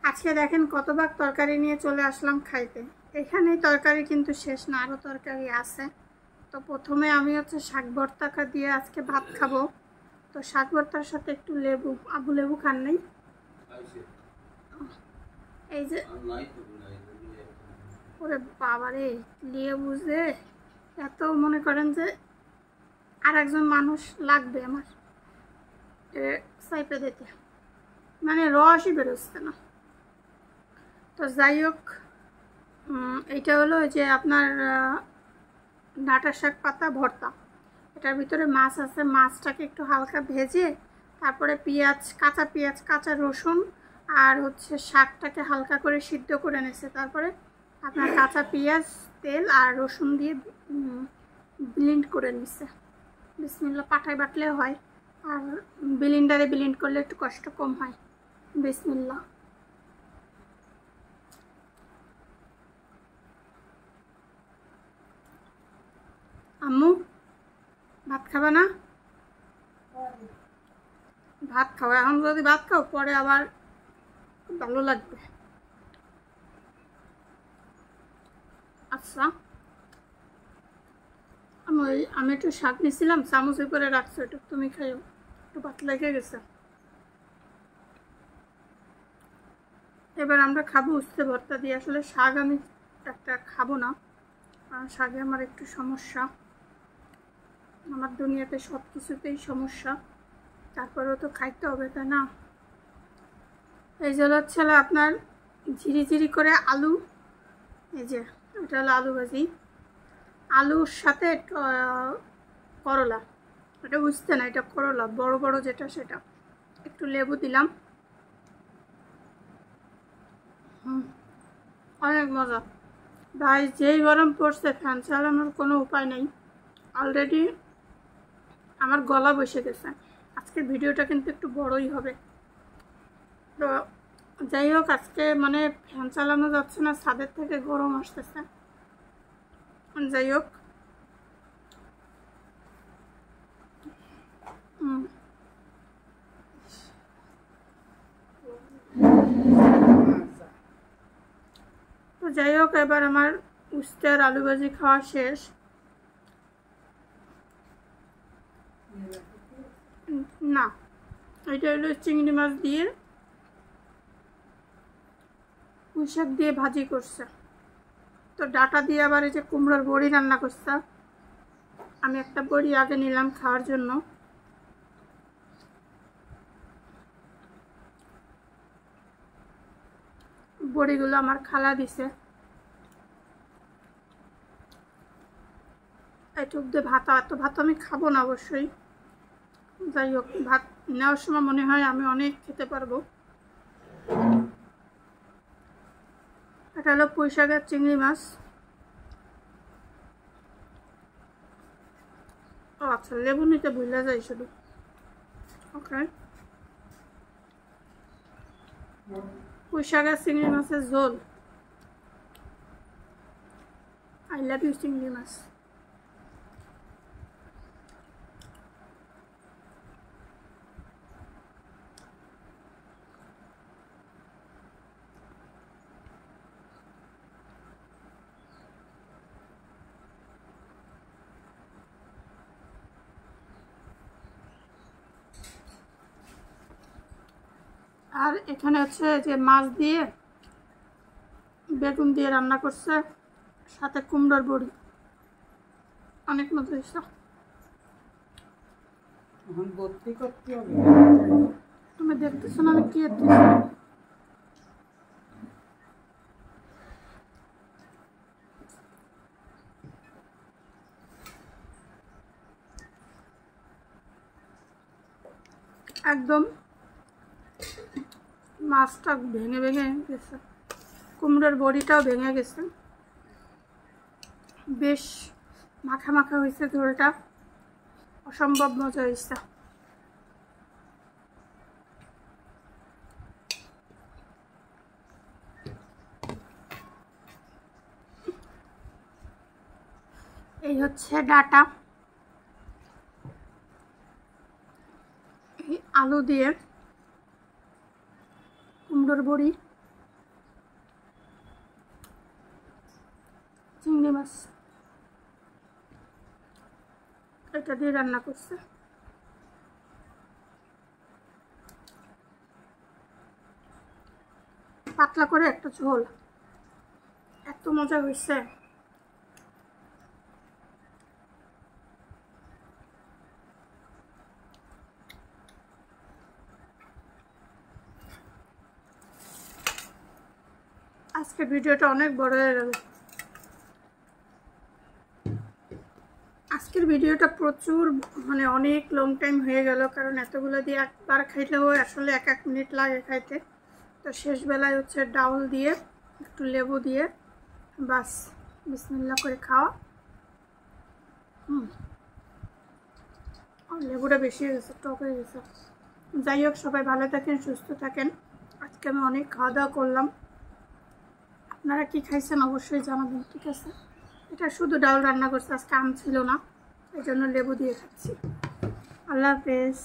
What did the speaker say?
আজকে দেখেন কত ভাগ তরকারি নিয়ে চলে আসলাম খাইতে। এখানেই তরকারি কিন্তু শেষ না, আরও তরকারি আছে। তো প্রথমে আমি হচ্ছে শাক ভর্তা দিয়ে আজকে ভাত খাবো। তো শাক ভর্তার সাথে একটু লেবু, আবু লেবু খান নাই? এই যে ওরে বাবারে, লেবু যে এত মনে করেন যে আর একজন মানুষ লাগবে আমার সাইপে দিতে, মানে রসই বেরোচ্ছে না। তো যাই হোক, এইটা হলো যে আপনার ডাঁটা শাক পাতা ভর্তা। এটার ভিতরে মাছ আছে, মাছটাকে একটু হালকা ভেজে তারপরে পেঁয়াজ, কাঁচা রসুন আর হচ্ছে শাকটাকে হালকা করে সিদ্ধ করে নিয়েছে। তারপরে আপনার কাঁচা পেঁয়াজ, তেল আর রসুন দিয়ে ব্লেন্ড করে নিচ্ছে। বিসমিল্লাহ, পাটায় বাটলে হয়, আর ব্লেন্ডারে ব্লেন্ড করলে একটু কষ্ট কম হয়। বিসমিল্লাহ। আম্মু ভাত খাবে না? ভাত খাও, এখন যদি ভাত খাও পরে আবার ভালো লাগবে। আচ্ছা, আমি একটু শাক নিয়েছিলাম, চামচে করে রাখছো, একটু তুমি খাইও, একটু ভাত লেগে গেছে। এবার আমরা খাবো উস্তে ভর্তা দিয়ে। আসলে শাক আমি একটা খাবো না, কারণ শাকে আমার একটু সমস্যা। আমার দুনিয়াতে সব কিছুতেই সমস্যা, তারপরেও তো খাইতে হবে, তাই না? এই যে হচ্ছে আপনার ঝিরি করে আলু, এই যে এটা হলো আলু ভাজি, আলুর সাথে করলা, এটা বুঝতে না, এটা করলা বড় বড় যেটা, সেটা একটু লেবু দিলাম। অনেক মজা ভাই। যেই গরম পড়ছে, ফ্যান চালানোর কোনো উপায় নেই। অলরেডি আমার গলা বসে গেছে। আজকের ভিডিওটা কিন্তু একটু বড়ই হবে। তো যাই হোক, আজকে মানে ফ্যান চালানো যাচ্ছে না, ছাদের থেকে গরম আসতেছে। যাই হোক, তো যাই হোক, এবার আমার উস্তে আর আলু ভাজি খাওয়া শেষ। না, এটা হলো চিংড়ি মাছ দিয়ে পুঁই শাক দিয়ে ভাজি করছে। তো ডাটা দিয়ে আবার এই যে কুমড়োর বড়ি রান্না করছে। আমি একটা বড়ি আগে নিলাম খাওয়ার জন্য। বড়িগুলো আমার খালা দিছে। এইটুক দিয়ে ভাত, এত ভাত আমি খাবো না অবশ্যই। যাই হোক, ভাত নেওয়ার সময় মনে হয় আমি অনেক খেতে পারবো। এটা হলো পুঁই শাকের চিংড়ি মাছ। ও আচ্ছা, লেবু নিতে ভুলে যাই শুধু। ওকে, পুঁই শাকের চিংড়ি মাছের ঝোল। আই লাভ ইউ চিংড়ি মাছ। আর এখানে হচ্ছে যে মাছ দিয়ে বেগুন দিয়ে রান্না করছে, সাথে কুমড়োর বড়ি। অনেক মজা হয়েছে। তুমি দেখতেছো না আমি কি একদম মাছটা ভেঙে গেছে, কুমড়োর বড়িটাও ভেঙে গেছে, বেশ মাখা হয়েছে ঝোলটা, অসম্ভব মজা হয়েছে। এই হচ্ছে ডাটা, এই আলু দিয়ে কুমড়োর বড়ি, চিংড়ি মাছ, এটা দিয়ে রান্না করছে। পাতলা করে একটা ঝোল, এত মজা হয়েছে। আজকে ভিডিওটা অনেক বড় হয়ে গেল। আজকের ভিডিওটা প্রচুর মানে অনেক লং টাইম হয়ে গেল, কারণ এতগুলো দিয়ে একবার খাইলেও আসলে 1 মিনিট লাগে খাইতে। তো শেষ বেলায় হচ্ছে ডাউল দিয়ে একটু লেবু দিয়ে বাস বিসমিল্লাহ করে খাওয়া। লেবুটা বেশি হয়ে গেছে, টক হয়ে গেছে। যাই হোক, সবাই ভালো থাকেন, সুস্থ থাকেন। আজকে আমি অনেক খাওয়া দাওয়া করলাম। আপনারা কি খাইছেন অবশ্যই জানাবেন, ঠিক আছে? এটা শুধু ডাউল রান্না করছে, আজকে আম ছিল না, এই জন্য লেবু দিয়ে খাচ্ছি। আল্লাহ হাফেজ।